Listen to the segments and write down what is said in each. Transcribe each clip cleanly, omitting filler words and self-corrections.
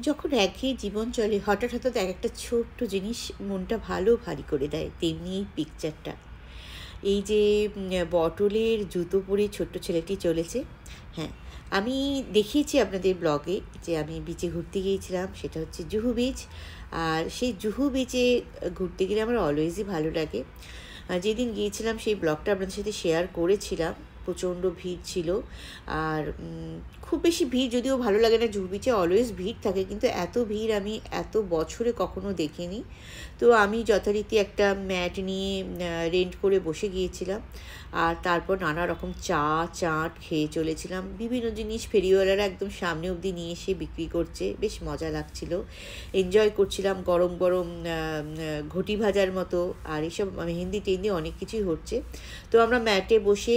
যখন একঘেয়ে জীবন চলে হঠাৎ হঠাৎ এক একটা ছোট্ট জিনিস মনটা ভালো ভারী করে দেয়, তেমনি এই পিকচারটা। এই যে বটলের জুতো পরে ছোট্ট ছেলেটি চলেছে। হ্যাঁ, আমি দেখিয়েছি আপনাদের ব্লগে যে আমি বিচে ঘুরতে গিয়েছিলাম, সেটা হচ্ছে জুহু বিচ। আর সেই জুহু বিচে ঘুরতে গেলে আমার অলওয়েজই ভালো লাগে। যেদিন গিয়েছিলাম সেই ব্লগটা আপনাদের সাথে শেয়ার করেছিলাম। প্রচণ্ড ভিড় ছিল। আর খুব বেশি ভিড় যদিও ভালো লাগে না, জুহু বিচে অলওয়েজ ভিড় থাকে, কিন্তু এত ভিড় আমি এত বছরে কখনো দেখিনি। তো আমি যথারীতি একটা ম্যাট নিয়ে রেন্ট করে বসে গিয়েছিলাম। আর তারপর নানা রকম চাট খেয়ে চলেছিলাম। বিভিন্ন জিনিস ফেরিওয়ালারা একদম সামনে অবধি নিয়ে এসে বিক্রি করছে, বেশ মজা লাগছিল। এনজয় করছিলাম গরম গরম ঘটি ভাজার মতো, আর এইসব মেহেন্দি টেহেন্দি অনেক কিছুই হচ্ছে। তো আমরা ম্যাটে বসে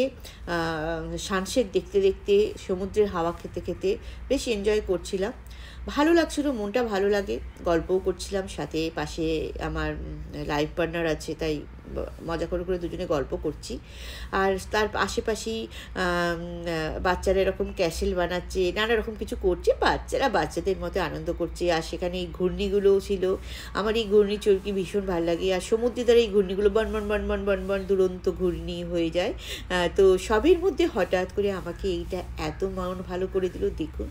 সানসেট দেখতে দেখতে সমুদ্রের হাওয়া খেতে খেতে বেশ এনজয় করছিলাম। ভালো লাগছিল, মনটা ভালো লাগে। গল্পও করছিলাম, সাথে পাশে আমার লাইফ পার্টনার আছে, তাই মজা করে করে দুজনে গল্প করছি। আর তার আশেপাশেই বাচ্চারা এরকম ক্যাসেল বানাচ্ছে, নানা রকম কিছু করছে, বাচ্চারা বাচ্চাদের মতো আনন্দ করছে। আর সেখানে এই ঘূর্ণিগুলোও ছিল। আমার এই ঘূর্ণি চরকি ভীষণ ভালো লাগে। আর সমুদ্রের দ্বারা এই ঘূর্ণিগুলো বন বন বন বন বন বন দুরন্ত ঘূর্ণি হয়ে যায়। তো সবের মধ্যে হঠাৎ করে আমাকে এইটা এত মন ভালো করে দিল। দেখুন,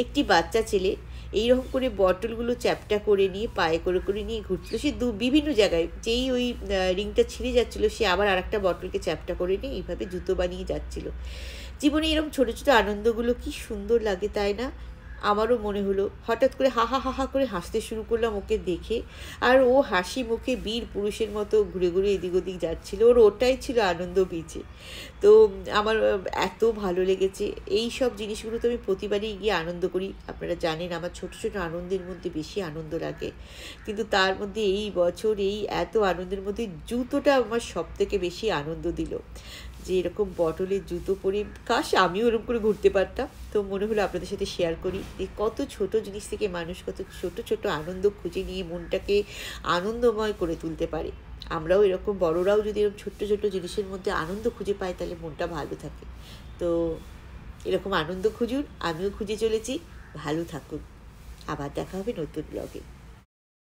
একটি বাচ্চা ছেলে এইরকম করে বটলগুলো চ্যাপটা করে নিয়ে পায়ে করে করে নিয়ে ঘুরছিল। সে বিভিন্ন জায়গায়, যেই ওই রিংটা ছিঁড়ে যাচ্ছিলো, সে আবার আরেকটা বটলকে চ্যাপটা করে নিয়ে এইভাবে জুতো বানিয়ে যাচ্ছিল। জীবনে এরকম ছোটো ছোটো আনন্দগুলো কি সুন্দর লাগে, তাই না? আমারও মনে হলো, হঠাৎ করে হা হা হা হা করে হাসতে শুরু করলাম ওকে দেখে। আর ও হাসি মুখে বীর পুরুষের মতো ঘুরে ঘুরে এদিক ওদিক যাচ্ছিল। ওটাই ছিল আনন্দ বিচে। তো আমার এত ভালো লেগেছে। এই সব জিনিসগুলো তো আমি প্রতিবারই গিয়ে আনন্দ করি। আপনারা জানেন আমার ছোটো ছোটো আনন্দের মধ্যে বেশি আনন্দ লাগে, কিন্তু তার মধ্যে এই বছর এই এত আনন্দের মধ্যে জুতোটা আমার সব থেকে বেশি আনন্দ দিল। যে এরকম বটলের জুতো পরে কাশ আমিও এরকম করে ঘুরতে পারতাম। তো মনে হলো আপনাদের সাথে শেয়ার করি যে কত ছোট জিনিস থেকে মানুষ কত ছোট ছোট আনন্দ খুঁজে নিয়ে মনটাকে আনন্দময় করে তুলতে পারে। আমরাও এরকম বড়রাও যদি এরকম ছোট্ট ছোট্ট জিনিসের মধ্যে আনন্দ খুঁজে পাই, তাহলে মনটা ভালো থাকে। তো এরকম আনন্দ খুঁজুন, আমিও খুঁজে চলেছি। ভালো থাকুন, আবার দেখা হবে নতুন ব্লগে।